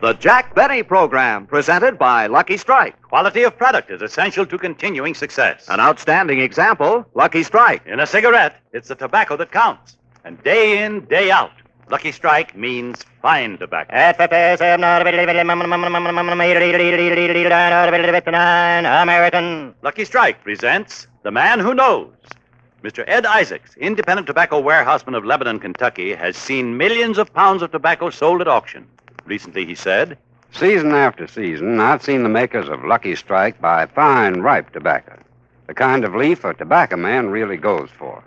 The Jack Benny Program, presented by Lucky Strike. Quality of product is essential to continuing success. An outstanding example, Lucky Strike. In a cigarette, it's the tobacco that counts. And day in, day out, Lucky Strike means fine tobacco. American. Lucky Strike presents The Man Who Knows. Mr. Ed Isaacs, independent tobacco warehouseman of Lebanon, Kentucky, has seen millions of pounds of tobacco sold at auction. Recently, he said, season after season, I've seen the makers of Lucky Strike buy fine, ripe tobacco, the kind of leaf a tobacco man really goes for.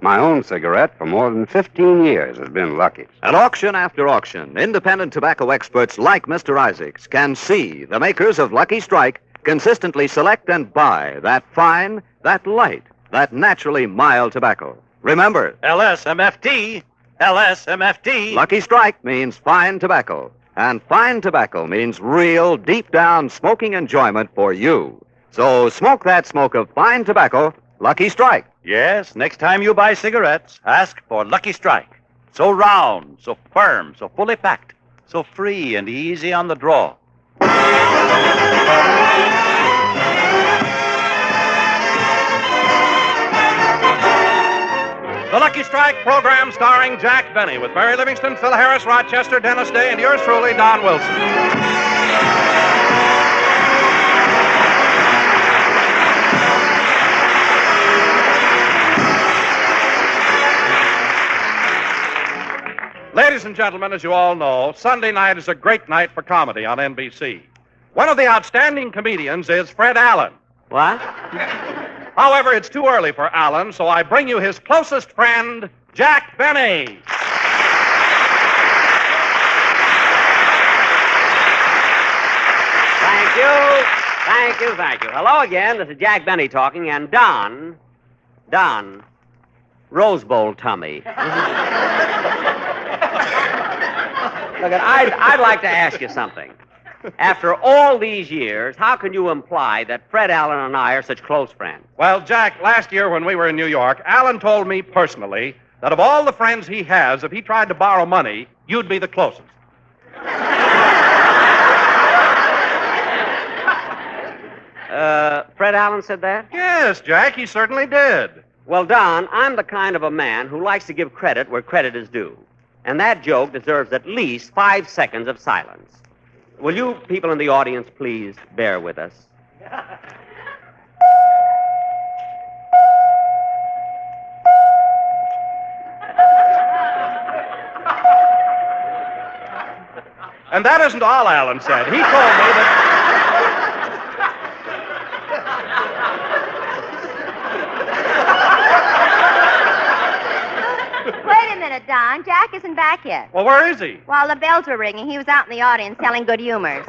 My own cigarette for more than 15 years has been Lucky's. At auction after auction, independent tobacco experts like Mr. Isaacs can see the makers of Lucky Strike consistently select and buy that fine, that light, that naturally mild tobacco. Remember, LSMFT, LSMFT. Lucky Strike means fine tobacco. And fine tobacco means real, deep-down smoking enjoyment for you. So smoke that smoke of fine tobacco, Lucky Strike. Yes, next time you buy cigarettes, ask for Lucky Strike. So round, so firm, so fully packed, so free and easy on the draw. The Lucky Strike program starring Jack Benny with Mary Livingston, Phil Harris, Rochester, Dennis Day, and yours truly, Don Wilson. Ladies and gentlemen, as you all know, Sunday night is a great night for comedy on NBC. One of the outstanding comedians is Fred Allen. What? However, it's too early for Allen, so I bring you his closest friend, Jack Benny. Thank you. Hello again. This is Jack Benny talking, and Don, Rose Bowl tummy. Look, I'd like to ask you something. After all these years, how can you imply that Fred Allen and I are such close friends? Well, Jack, last year when we were in New York, Allen told me personally that of all the friends he has, if he tried to borrow money, you'd be the closest. Fred Allen said that? Yes, Jack, he certainly did. Well, Don, I'm the kind of a man who likes to give credit where credit is due. And that joke deserves at least 5 seconds of silence. Will you people in the audience please bear with us? And that isn't all Allen said. He told me that... Wait a minute, Don. Jack isn't back yet. Well, where is he? While the bells were ringing, he was out in the audience telling good humors.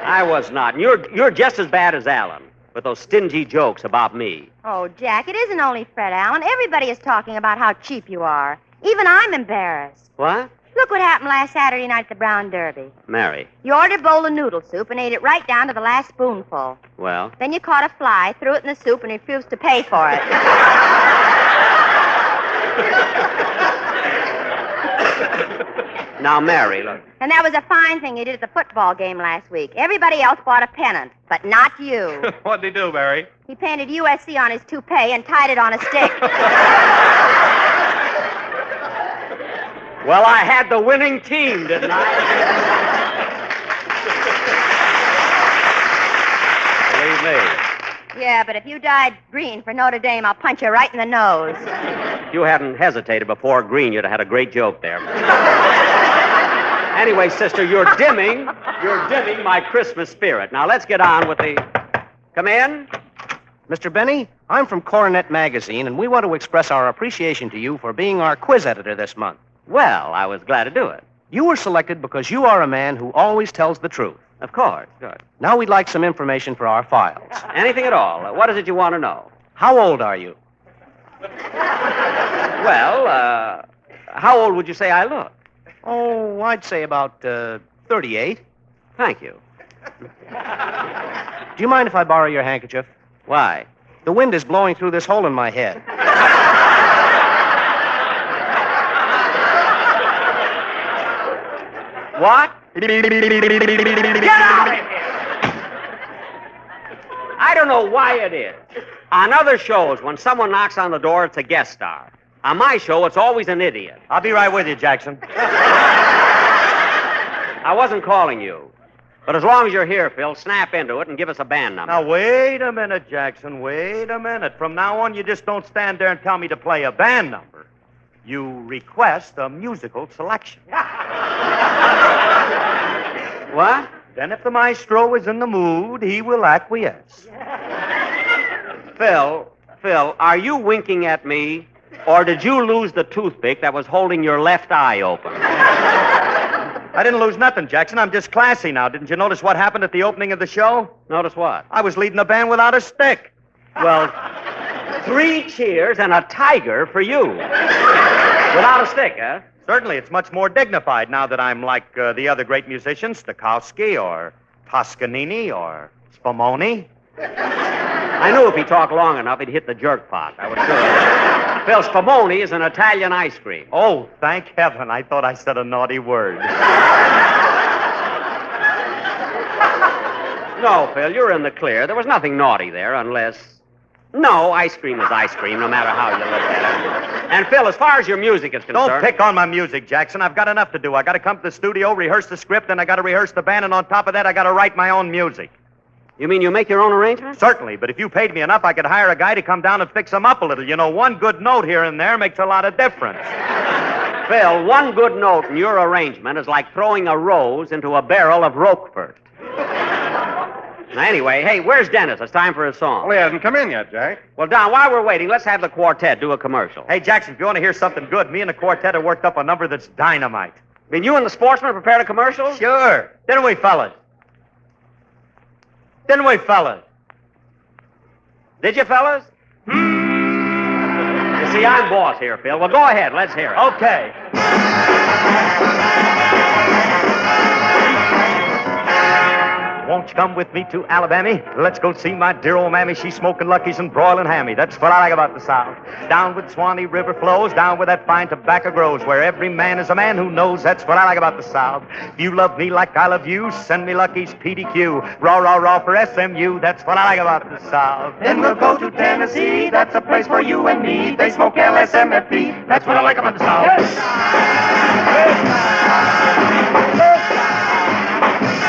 I was not. And you're just as bad as Allen with those stingy jokes about me. Oh, Jack, it isn't only Fred Allen. Everybody is talking about how cheap you are. Even I'm embarrassed. What? Look what happened last Saturday night at the Brown Derby. Mary. You ordered a bowl of noodle soup and ate it right down to the last spoonful. Well? Then you caught a fly, threw it in the soup, and refused to pay for it. Now, Mary, look. And that was a fine thing you did at the football game last week. Everybody else bought a pennant, but not you. What'd he do, Mary? He painted USC on his toupee and tied it on a stick. Well, I had the winning team, didn't I? Believe me. Yeah, but if you dyed green for Notre Dame, I'll punch you right in the nose. If you hadn't hesitated before green, you'd have had a great joke there. Anyway, sister, you're dimming my Christmas spirit. Now, let's get on with the... Come in. Mr. Benny, I'm from Coronet Magazine, and we want to express our appreciation to you for being our quiz editor this month. Well, I was glad to do it. You were selected because you are a man who always tells the truth. Of course. Good. Now we'd like some information for our files. Anything at all. What is it you want to know? How old are you? Well, how old would you say I look? Oh, I'd say about 38. Thank you. Do you mind if I borrow your handkerchief? Why? The wind is blowing through this hole in my head. What? Get out of here! I don't know why it is. On other shows, when someone knocks on the door, it's a guest star. On my show, it's always an idiot. I'll be right with you, Jackson. I wasn't calling you. But as long as you're here, Phil, snap into it and give us a band number. Now, wait a minute, Jackson. Wait a minute. From now on, you just don't stand there and tell me to play a band number. You request a musical selection. What? Then if the maestro is in the mood, he will acquiesce. Phil, are you winking at me, or did you lose the toothpick that was holding your left eye open? I didn't lose nothing, Jackson. I'm just classy now. Didn't you notice what happened at the opening of the show? Notice what? I was leading the band without a stick. Well, 3 cheers and a tiger for you. Without a stick, huh? Certainly, it's much more dignified now that I'm like the other great musicians, Stokowski or Toscanini or Spumoni. I knew if he talked long enough, he'd hit the jerk pot. I was sure. Phil, Spumoni is an Italian ice cream. Oh, thank heaven. I thought I said a naughty word. No, Phil, you're in the clear. There was nothing naughty there unless... No, ice cream is ice cream, no matter how you look at it. And, Phil, as far as your music is concerned... Don't pick on my music, Jackson. I've got enough to do. I got to come to the studio, rehearse the script, and I got to rehearse the band, and on top of that, I got to write my own music. You mean you make your own arrangements? Certainly, but if you paid me enough, I could hire a guy to come down and fix them up a little. You know, one good note here and there makes a lot of difference. Phil, one good note in your arrangement is like throwing a rose into a barrel of Roquefort. Now, anyway, hey, where's Dennis? It's time for his song. Well, he hasn't come in yet, Jack. Well, Don, while we're waiting, let's have the quartet do a commercial. Hey, Jackson, if you want to hear something good, me and the quartet have worked up a number that's dynamite. Mean you and the sportsman prepared a commercial? Sure. Didn't we, fellas? Didn't we, fellas? Did you, fellas? You see, I'm boss here, Phil. Well, go ahead. Let's hear it. Okay. Won't you come with me to Alabama? Let's go see my dear old mammy. She's smoking Luckies and broiling hammy. That's what I like about the South. Down where the Swanee River flows, down where that fine tobacco grows, where every man is a man who knows. That's what I like about the South. If you love me like I love you, send me Lucky's PDQ. Raw, raw, raw for SMU. That's what I like about the South. Then we'll go to Tennessee. That's a place for you and me. They smoke LSMFT. That's what I like about the South.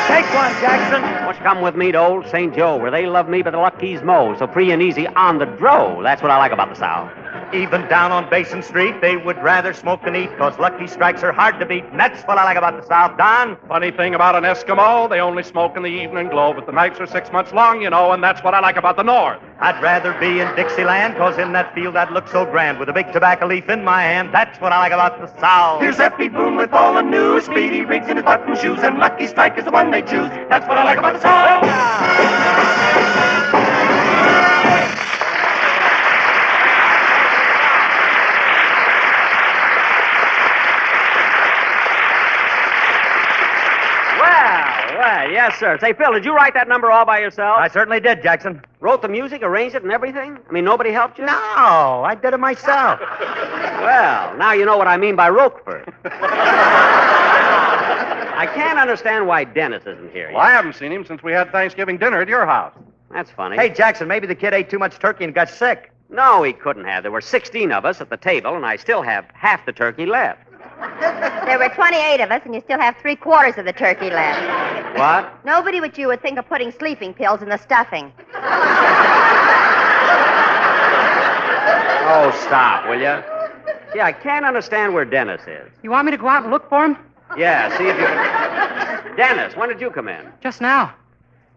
Take one, Jackson. Won't you come with me to old St. Joe, where they love me but the Lucky's Mo, so free and easy on the dro. That's what I like about the South. Even down on Basin Street, they would rather smoke than eat, because Lucky Strikes are hard to beat, and that's what I like about the South. Don? Funny thing about an Eskimo, they only smoke in the evening glow, but the nights are 6 months long, you know, and that's what I like about the North. I'd rather be in Dixieland, because in that field I'd look so grand, with a big tobacco leaf in my hand. That's what I like about the South. Here's Effie Boone with all the news. Speedy Riggs in his button shoes, and Lucky Strike is the one they choose. That's what I like about the South. Well, yes, sir. Say, Phil, did you write that number all by yourself? I certainly did, Jackson. Wrote the music, arranged it, and everything? I mean, nobody helped you? No, I did it myself. Well, now you know what I mean by Roquefort. I can't understand why Dennis isn't here yet. Well, I haven't seen him since we had Thanksgiving dinner at your house. That's funny. Hey, Jackson, maybe the kid ate too much turkey and got sick. No, he couldn't have. There were 16 of us at the table, and I still have half the turkey left. There were 28 of us, and you still have 3/4 of the turkey left. What? Nobody but you would think of putting sleeping pills in the stuffing. Oh, stop, will you? Yeah, I can't understand where Dennis is. You want me to go out and look for him? Yeah, see if you can... Dennis, when did you come in? Just now.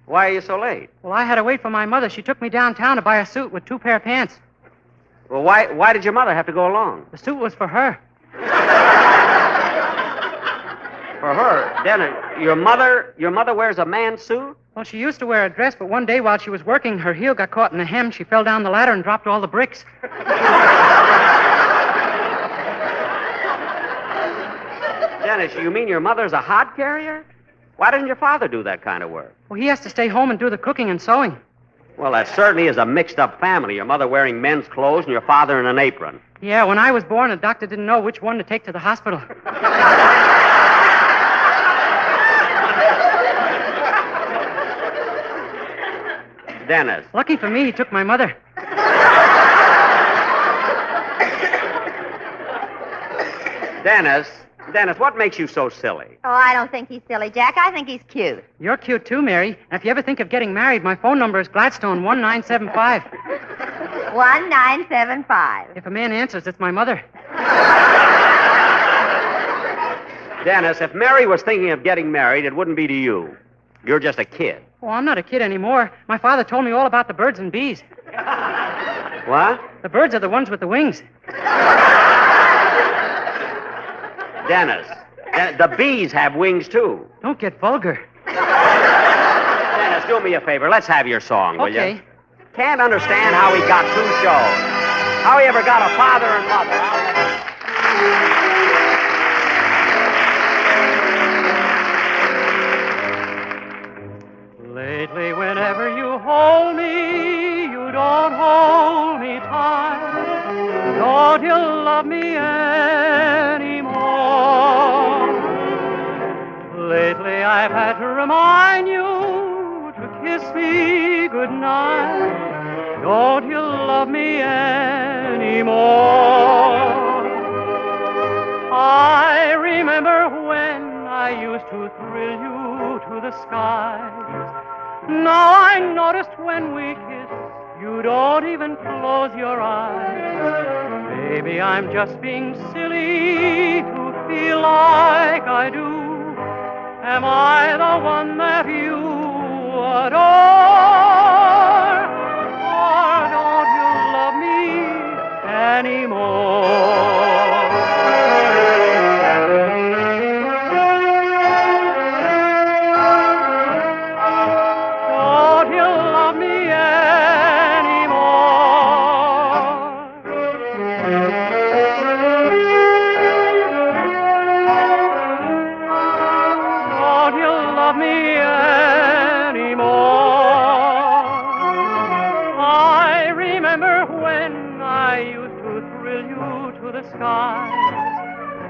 Why are you so late? Well, I had to wait for my mother. She took me downtown to buy a suit with 2 pair of pants. Well, why did your mother have to go along? The suit was for her. For her? Dennis, your mother wears a man's suit? Well, she used to wear a dress, but one day while she was working, her heel got caught in the hem. She fell down the ladder and dropped all the bricks. Dennis, you mean your mother's a hod carrier? Why didn't your father do that kind of work? Well, he has to stay home and do the cooking and sewing. Well, that certainly is a mixed-up family. Your mother wearing men's clothes and your father in an apron. Yeah, when I was born, the doctor didn't know which one to take to the hospital. Dennis. Lucky for me, he took my mother. Dennis, what makes you so silly? Oh, I don't think he's silly, Jack. I think he's cute. You're cute too, Mary. And if you ever think of getting married, my phone number is Gladstone 1975. 1975. If a man answers, it's my mother. Dennis, if Mary was thinking of getting married, it wouldn't be to you. You're just a kid. Oh, I'm not a kid anymore. My father told me all about the birds and bees. What? The birds are the ones with the wings. Dennis, the bees have wings, too. Don't get vulgar. Dennis, do me a favor. Let's have your song, will you? Okay. Can't understand how he got two shows. How he ever got a father and mother. Lately, whenever you hold me, you don't hold me tight. Don't you love me anymore? Lately, I've had to remind you to kiss me goodnight. Don't you love me anymore? I remember when I used to thrill you to the skies. Now I noticed when we kiss, you don't even close your eyes. Baby, I'm just being silly to feel like I do. Am I the one that you adore? Or don't you love me anymore?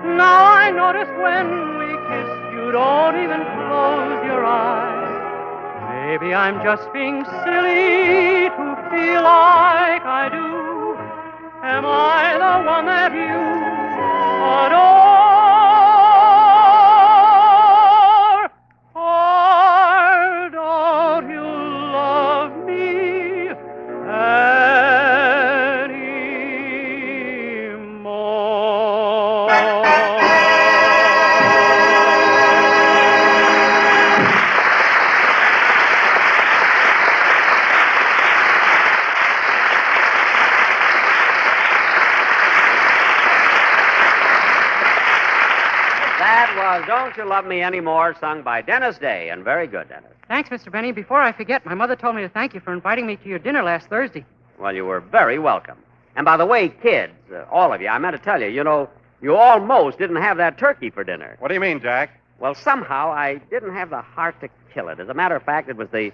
Now I notice when we kiss, you don't even close your eyes. Maybe I'm just being silly to feel like I do. Am I the one that you adore? Or don't you love me Don't You Love Me Anymore, sung by Dennis Day, and very good, Dennis. Thanks, Mr. Benny. Before I forget, my mother told me to thank you for inviting me to your dinner last Thursday. Well, you were very welcome. And by the way, kids, all of you, I meant to tell you, you almost didn't have that turkey for dinner. What do you mean, Jack? Well, somehow I didn't have the heart to kill it. As a matter of fact, it was the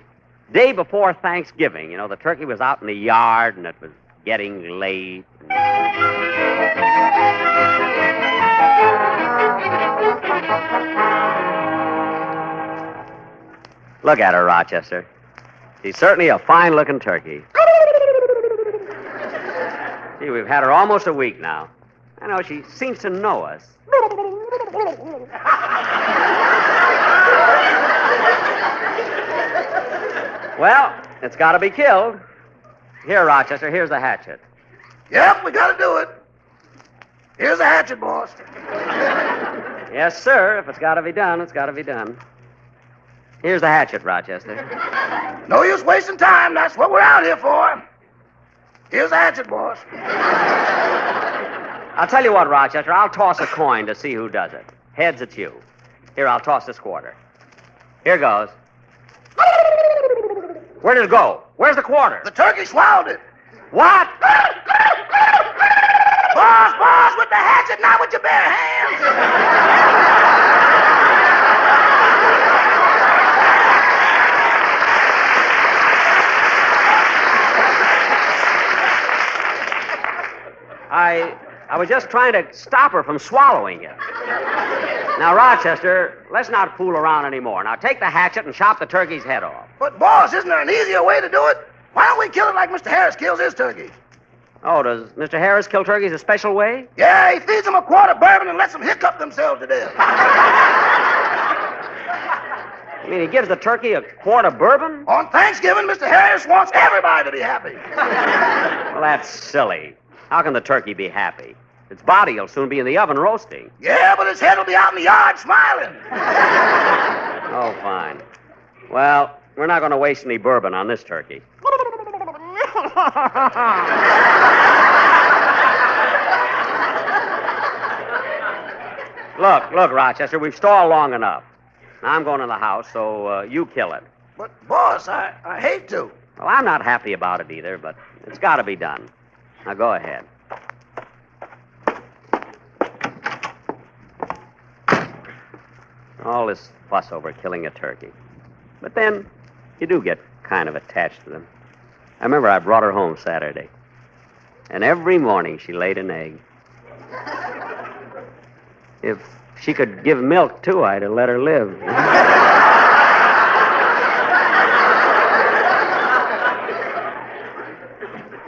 day before Thanksgiving. The turkey was out in the yard, and it was getting late. Look at her, Rochester. She's certainly a fine-looking turkey. Gee, we've had her almost a week now. I know, she seems to know us. Well, it's got to be killed. Here, Rochester, here's the hatchet. Yep, we got to do it. Here's the hatchet, boss. Yes, sir. If it's got to be done, it's got to be done. Here's the hatchet, Rochester. No use wasting time. That's what we're out here for. Here's the hatchet, boss. I'll tell you what, Rochester. I'll toss a coin to see who does it. Heads, it's you. Here, I'll toss this quarter. Here goes. Where did it go? Where's the quarter? The turkey swallowed it. What? Boss, with the hatchet, not with your bare hands. I was just trying to stop her from swallowing it. Now, Rochester, let's not fool around anymore. Now, take the hatchet and chop the turkey's head off. But, boss, isn't there an easier way to do it? Why don't we kill it like Mr. Harris kills his turkeys? Oh, does Mr. Harris kill turkeys a special way? Yeah, he feeds them a quart of bourbon and lets them hiccup themselves to death. You mean he gives the turkey a quart of bourbon? On Thanksgiving, Mr. Harris wants everybody to be happy. Well, that's silly. How can the turkey be happy? Its body will soon be in the oven roasting. Yeah, but his head will be out in the yard smiling. Oh, fine. Well, we're not going to waste any bourbon on this turkey. Look, Rochester, we've stalled long enough. Now I'm going to the house, so you kill it. But, boss, I hate to. Well, I'm not happy about it either, but it's got to be done. Now go ahead. All this fuss over killing a turkey. But then, you do get kind of attached to them. I remember I brought her home Saturday. And every morning she laid an egg. If she could give milk, too, I'd have let her live.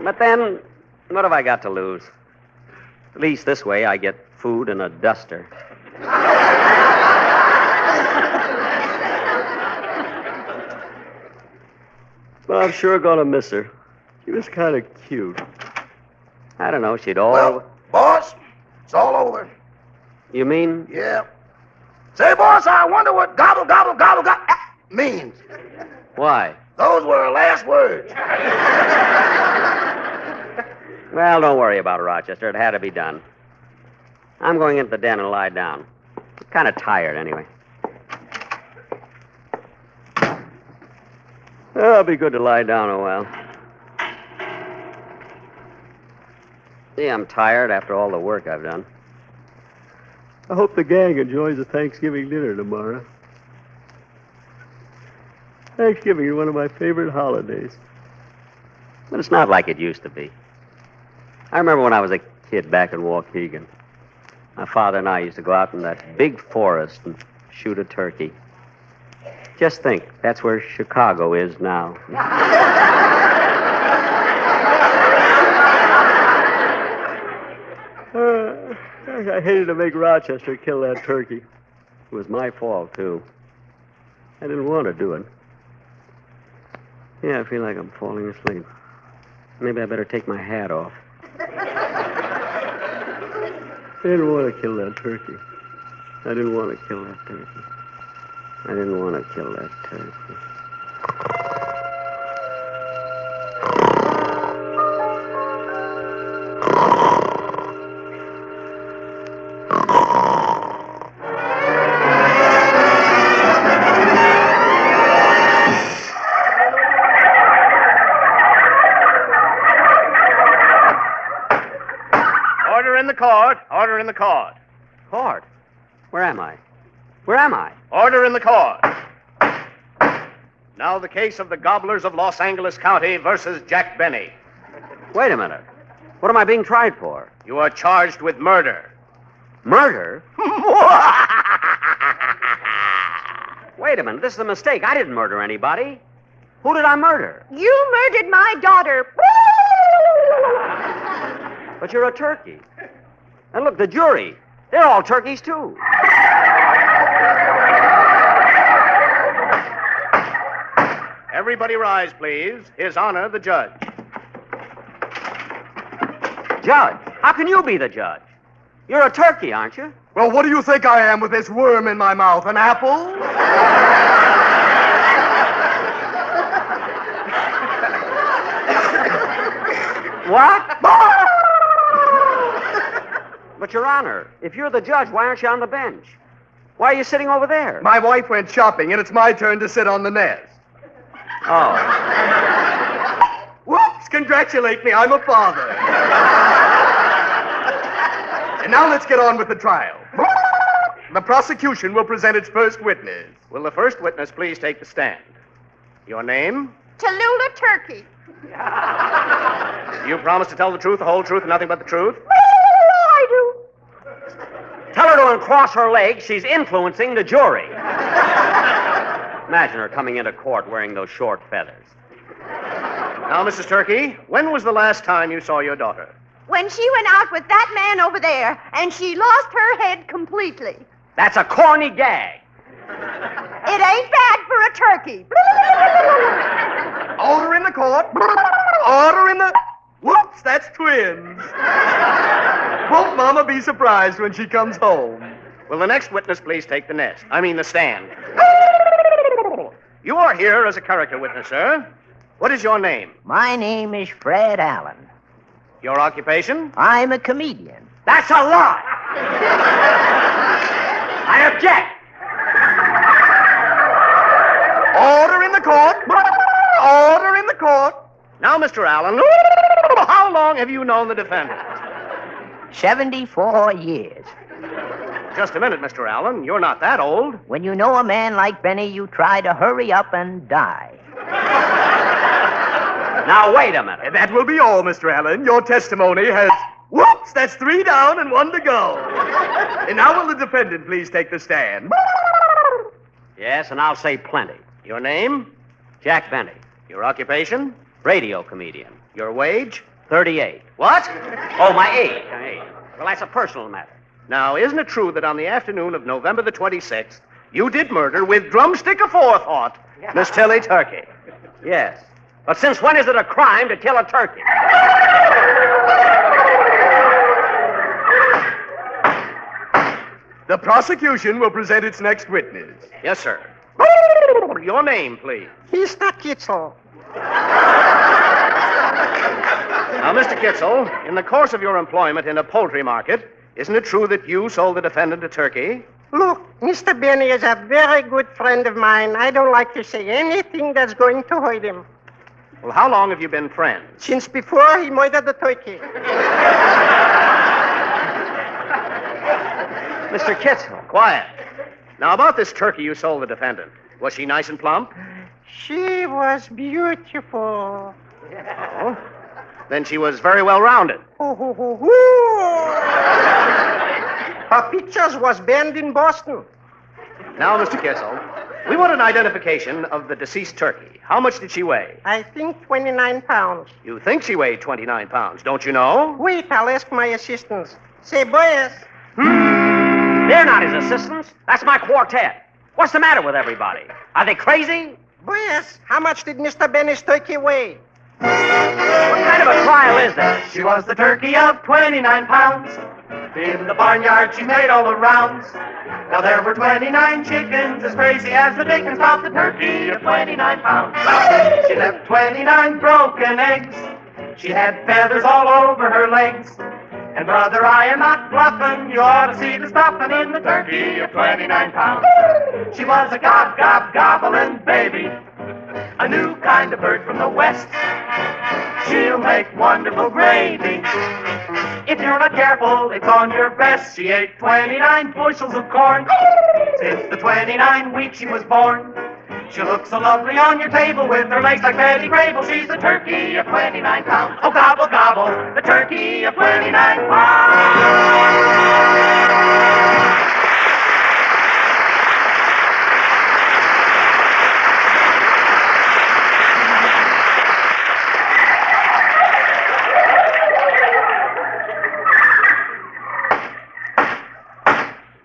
But then, what have I got to lose? At least this way I get food and a duster. Well, I'm sure going to miss her. She was kind of cute. I don't know, she'd all... Well, boss, it's all over. You mean? Yeah. Say, boss, I wonder what gobble, gobble, gobble, gobble means. Why? Those were her last words. Well, don't worry about it, Rochester. It had to be done. I'm going into the den and lie down. I'm kind of tired, anyway. Oh, it'll be good to lie down a while. See, I'm tired after all the work I've done. I hope the gang enjoys the Thanksgiving dinner tomorrow. Thanksgiving is one of my favorite holidays. But it's not like it used to be. I remember when I was a kid back in Waukegan. My father and I used to go out in that big forest and shoot a turkey. Just think, that's where Chicago is now. I hated to make Rochester kill that turkey. It was my fault, too. I didn't want to do it. Yeah, I feel like I'm falling asleep. Maybe I better take my hat off. I didn't want to kill that turkey. I didn't want to kill that turkey. I didn't want to kill that turkey. Order in the court. Order in the court. Court? Where am I? Where am I? Order in the court. Now the case of the Gobblers of Los Angeles County versus Jack Benny. Wait a minute. What am I being tried for? You are charged with murder. Murder? Wait a minute. This is a mistake. I didn't murder anybody. Who did I murder? You murdered my daughter. But you're a turkey. And look, the jury. They're all turkeys, too. Everybody rise, please. His Honor, the judge. Judge? How can you be the judge? You're a turkey, aren't you? Well, what do you think I am with this worm in my mouth? An apple? What? But, Your Honor, if you're the judge, why aren't you on the bench? Why are you sitting over there? My wife went shopping, and it's my turn to sit on the nest. Oh. Whoops! Congratulate me, I'm a father. And now let's get on with the trial. The prosecution will present its first witness. Will the first witness please take the stand? Your name? Tallulah Turkey. You promise to tell the truth, the whole truth, and nothing but the truth? I do. Tell her to uncross her legs. She's influencing the jury. Imagine her coming into court wearing those short feathers. Now, Mrs. Turkey, when was the last time you saw your daughter? When she went out with that man over there, and she lost her head completely. That's a corny gag. It ain't bad for a turkey. Order in the court. Order in the... Whoops, that's twins. Won't Mama be surprised when she comes home? Will the next witness please take the stand? You are here as a character witness, sir. What is your name? My name is Fred Allen. Your occupation? I'm a comedian. That's a lie. I object. Order in the court. Order in the court. Now, Mr. Allen, how long have you known the defendant? 74 years. Just a minute, Mr. Allen. You're not that old. When you know a man like Benny, you try to hurry up and die. Now, wait a minute. That will be all, Mr. Allen. Your testimony has... Whoops, that's 3 down and 1 to go. And now will the defendant please take the stand? Yes, and I'll say plenty. Your name? Jack Benny. Your occupation? Radio comedian. Your wage? 38. What? Oh, my age. Well, that's a personal matter. Now, isn't it true that on the afternoon of November the 26th, you did murder with drumstick aforethought Miss Tilly Turkey? Yes. But since when is it a crime to kill a turkey? The prosecution will present its next witness. Yes, sir. Your name, please. Mr. Kitzel. Now, Mr. Kitzel, in the course of your employment in a poultry market, isn't it true that you sold the defendant a turkey? Look, Mr. Benny is a very good friend of mine. I don't like to say anything that's going to hurt him. Well, how long have you been friends? Since before he murdered the turkey. Mr. Kitzel, quiet. Now, about this turkey you sold the defendant, was she nice and plump? She was beautiful. Oh? Then she was very well rounded. Her pictures was banned in Boston. Now, Mr. Kitzel, we want an identification of the deceased turkey. How much did she weigh? I think 29 pounds. You think she weighed 29 pounds, don't you know? Wait, I'll ask my assistants. Say, boys. They're not his assistants. That's my quartet. What's the matter with everybody? Are they crazy? Boys, how much did Mr. Benny's turkey weigh? What kind of a trial is this? She was the turkey of 29 pounds. In the barnyard she made all the rounds. Now there were 29 chickens, as crazy as the dickens about the turkey of 29 pounds. She left 29 broken eggs. She had feathers all over her legs. And brother, I am not bluffing. You ought to see the stuffing in the turkey of 29 pounds. She was a gobbling baby, a new kind of bird from the west. She'll make wonderful gravy. If you're not careful, it's on your breast. She ate 29 bushels of corn since the 29 weeks she was born. She looks so lovely on your table with her legs like Betty Grable. She's a turkey of 29 pounds. Oh, gobble, gobble, the turkey of 29 pounds.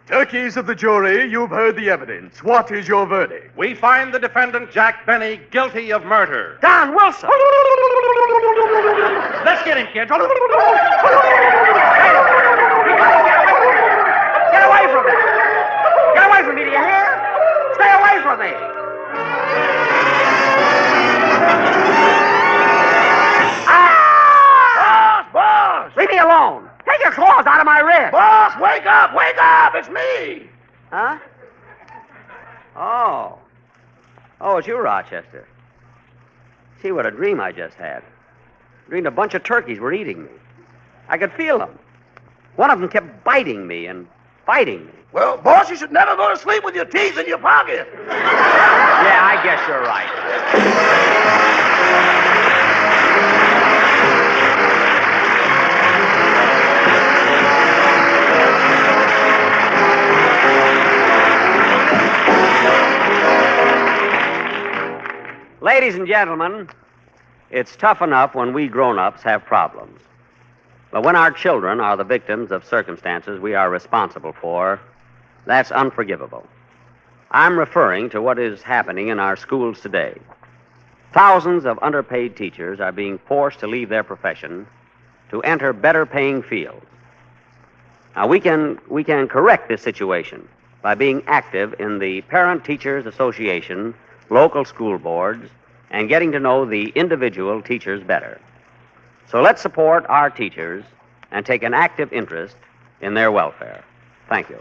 Turkeys of the jury, you've heard the evidence. What is your verdict? We find the defendant, Jack Benny, guilty of murder. Don Wilson! Let's get him, kids. Get away from me! Get away from me, do you hear? Stay away from me! Boss! Leave me alone! Take your claws out of my wrist! Boss, wake up! Wake up! It's me! Huh? Oh. Oh, it's you, Rochester. See what a dream I just had. Dreamed a bunch of turkeys were eating me. I could feel them. One of them kept biting me and biting me. Well, boss, you should never go to sleep with your teeth in your pocket. Yeah, I guess you're right. Ladies and gentlemen, It's tough enough when we grown-ups have problems. But when our children are the victims of circumstances we are responsible for, that's unforgivable. I'm referring to what is happening in our schools today. Thousands of underpaid teachers are being forced to leave their profession to enter better-paying fields. Now, we can correct this situation by being active in the Parent Teachers Association, local school boards, and getting to know the individual teachers better. So let's support our teachers and take an active interest in their welfare. Thank you.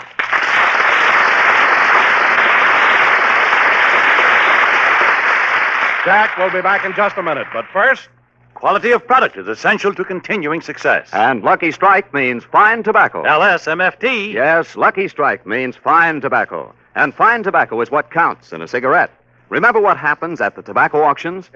Jack will be back in just a minute, but first, quality of product is essential to continuing success. And Lucky Strike means fine tobacco. LSMFT. Yes, Lucky Strike means fine tobacco. And fine tobacco is what counts in a cigarette. Remember what happens at the tobacco auctions?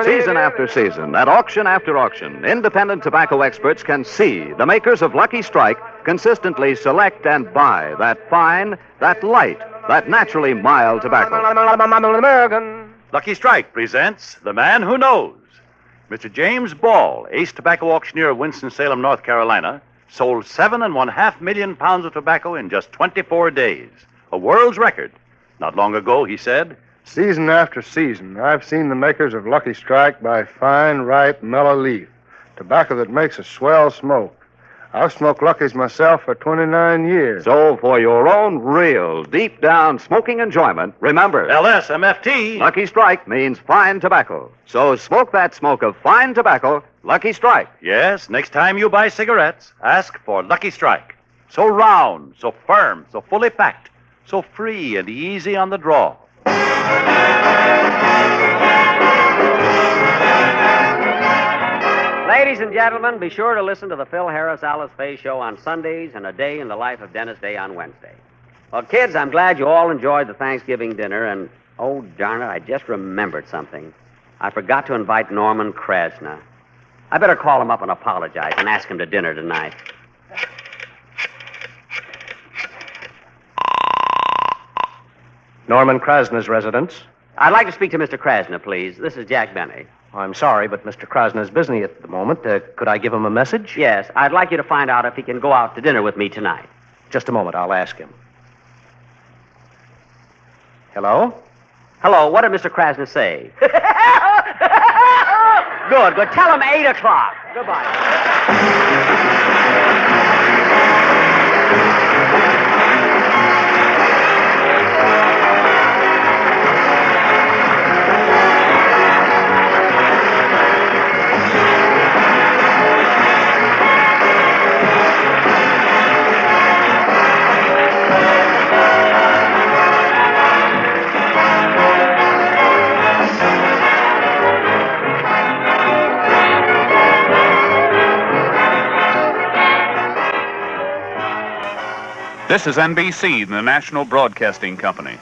Season after season, at auction after auction, independent tobacco experts can see the makers of Lucky Strike consistently select and buy that fine, that light, that naturally mild tobacco. Lucky Strike presents The Man Who Knows. Mr. James Ball, ace tobacco auctioneer of Winston-Salem, North Carolina, sold 7.5 million pounds of tobacco in just 24 days. A world's record. Not long ago, he said, season after season, I've seen the makers of Lucky Strike buy fine, ripe, mellow leaf, tobacco that makes a swell smoke. I've smoked Lucky's myself for 29 years. So for your own real, deep-down smoking enjoyment, remember, LSMFT. Lucky Strike means fine tobacco. So smoke that smoke of fine tobacco, Lucky Strike. Yes, next time you buy cigarettes, ask for Lucky Strike. So round, so firm, so fully packed, so free and easy on the draw. Ladies and gentlemen, be sure to listen to the Phil Harris Alice Faye Show on Sundays and A Day in the Life of Dennis Day on Wednesday. Well, kids, I'm glad you all enjoyed the Thanksgiving dinner, and, oh, darn it, I just remembered something. I forgot to invite Norman Krasna. I better call him up and apologize and ask him to dinner tonight. Norman Krasna's residence. I'd like to speak to Mr. Krasna, please. This is Jack Benny. I'm sorry, but Mr. Krasna's busy at the moment. Could I give him a message? Yes, I'd like you to find out if he can go out to dinner with me tonight. Just a moment, I'll ask him. Hello? Hello, what did Mr. Krasna say? Good. Tell him 8 o'clock. Goodbye. This is NBC, the National Broadcasting Company.